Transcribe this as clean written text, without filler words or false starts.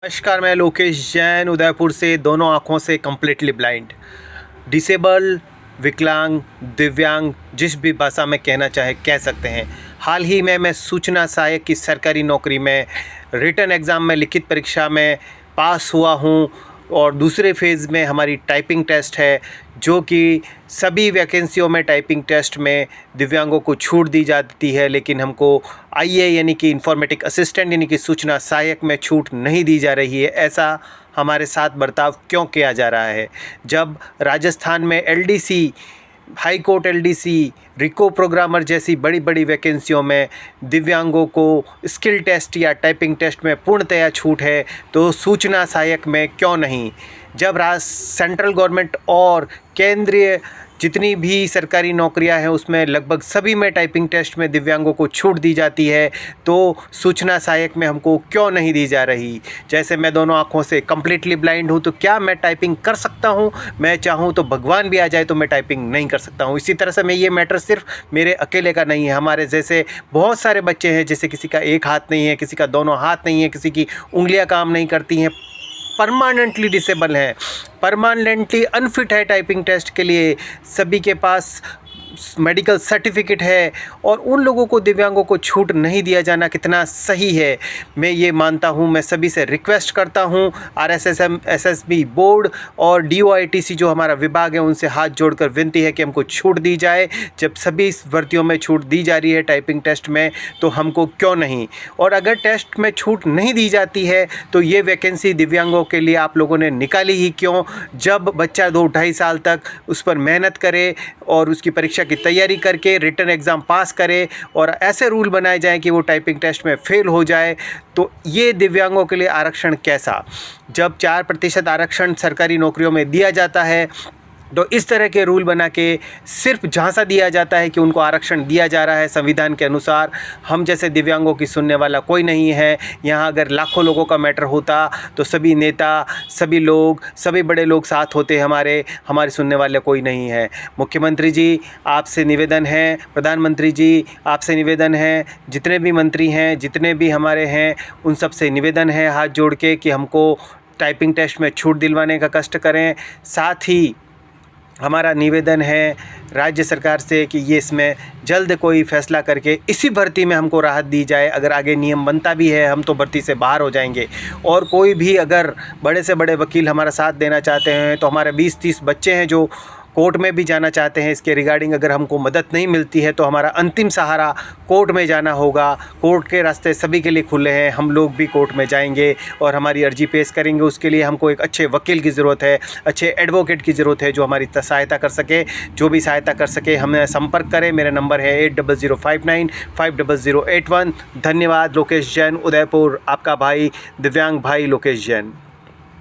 नमस्कार, मैं लोकेश जैन उदयपुर से। दोनों आँखों से कम्प्लीटली ब्लाइंड, डिसेबल, विकलांग, दिव्यांग, जिस भी भाषा में कहना चाहे कह सकते हैं। हाल ही में मैं सूचना सहायक की सरकारी नौकरी में रिटन एग्ज़ाम में लिखित परीक्षा में पास हुआ हूँ और दूसरे फेज़ में हमारी टाइपिंग टेस्ट है, जो कि सभी वैकेंसियों में टाइपिंग टेस्ट में दिव्यांगों को छूट दी जाती है, लेकिन हमको आईए यानी कि इंफॉर्मेटिक असिस्टेंट यानी कि सूचना सहायक में छूट नहीं दी जा रही है। ऐसा हमारे साथ बर्ताव क्यों किया जा रहा है? जब राजस्थान में एलडीसी, हाई कोर्ट एलडीसी, रिको प्रोग्रामर जैसी बड़ी बड़ी वैकेंसियों में दिव्यांगों को स्किल टेस्ट या टाइपिंग टेस्ट में पूर्णतया छूट है, तो सूचना सहायक में क्यों नहीं? जब सेंट्रल गवर्नमेंट और केंद्रीय जितनी भी सरकारी नौकरियां हैं उसमें लगभग सभी में टाइपिंग टेस्ट में दिव्यांगों को छूट दी जाती है, तो सूचना सहायक में हमको क्यों नहीं दी जा रही? जैसे मैं दोनों आँखों से कम्प्लीटली ब्लाइंड हूँ, तो क्या मैं टाइपिंग कर सकता हूँ? मैं चाहूँ तो भगवान भी आ जाए तो मैं टाइपिंग नहीं कर सकता हूँ। इसी तरह से मैं ये मैटर सिर्फ मेरे अकेले का नहीं है, हमारे जैसे बहुत सारे बच्चे हैं, जैसे किसी का एक हाथ नहीं है, किसी का दोनों हाथ नहीं है, किसी की उंगलियाँ काम नहीं करती हैं, परमानेंटली डिसेबल है, परमानेंटली अनफिट है टाइपिंग टेस्ट के लिए, सभी के पास मेडिकल सर्टिफिकेट है, और उन लोगों को, दिव्यांगों को छूट नहीं दिया जाना कितना सही है? मैं ये मानता हूँ, मैं सभी से रिक्वेस्ट करता हूँ, आरएसएसएम, एसएसबी बोर्ड और डीओआईटीसी जो हमारा विभाग है, उनसे हाथ जोड़कर विनती है कि हमको छूट दी जाए। जब सभी भर्तियों में छूट दी जा रही है टाइपिंग टेस्ट में, तो हमको क्यों नहीं? और अगर टेस्ट में छूट नहीं दी जाती है तो ये वैकेंसी दिव्यांगों के लिए आप लोगों ने निकाली ही क्यों? जब बच्चा 2-2.5 साल तक उस पर मेहनत करे और उसकी परीक्षा की तैयारी करके रिटन एग्ज़ाम पास करे और ऐसे रूल बनाए जाएं कि वो टाइपिंग टेस्ट में फेल हो जाए, तो ये दिव्यांगों के लिए आरक्षण कैसा? जब 4% आरक्षण सरकारी नौकरियों में दिया जाता है, तो इस तरह के रूल बना के सिर्फ झांसा दिया जाता है कि उनको आरक्षण दिया जा रहा है संविधान के अनुसार। हम जैसे दिव्यांगों की सुनने वाला कोई नहीं है। यहाँ अगर लाखों लोगों का मैटर होता तो सभी नेता, सभी लोग, सभी बड़े लोग साथ होते, हमारे सुनने वाले कोई नहीं है। मुख्यमंत्री जी आपसे निवेदन है, प्रधानमंत्री जी आपसे निवेदन है, जितने भी मंत्री हैं, जितने भी हमारे हैं, उन सब से निवेदन है हाथ जोड़ के कि हमको टाइपिंग टेस्ट में छूट दिलवाने का कष्ट करें। साथ ही हमारा निवेदन है राज्य सरकार से कि ये इसमें जल्द कोई फैसला करके इसी भर्ती में हमको राहत दी जाए। अगर आगे नियम बनता भी है, हम तो भर्ती से बाहर हो जाएंगे। और कोई भी अगर बड़े से बड़े वकील हमारा साथ देना चाहते हैं, तो हमारे 20-30 बच्चे हैं जो कोर्ट में भी जाना चाहते हैं इसके रिगार्डिंग। अगर हमको मदद नहीं मिलती है तो हमारा अंतिम सहारा कोर्ट में जाना होगा। कोर्ट के रास्ते सभी के लिए खुले हैं, हम लोग भी कोर्ट में जाएंगे और हमारी अर्जी पेश करेंगे। उसके लिए हमको एक अच्छे वकील की ज़रूरत है, अच्छे एडवोकेट की ज़रूरत है जो हमारी सहायता कर सके। जो भी सहायता कर सके हमें संपर्क करें। मेरा नंबर है 8005950081। धन्यवाद। लोकेश जैन, उदयपुर, आपका भाई, दिव्यांग भाई लोकेश जैन।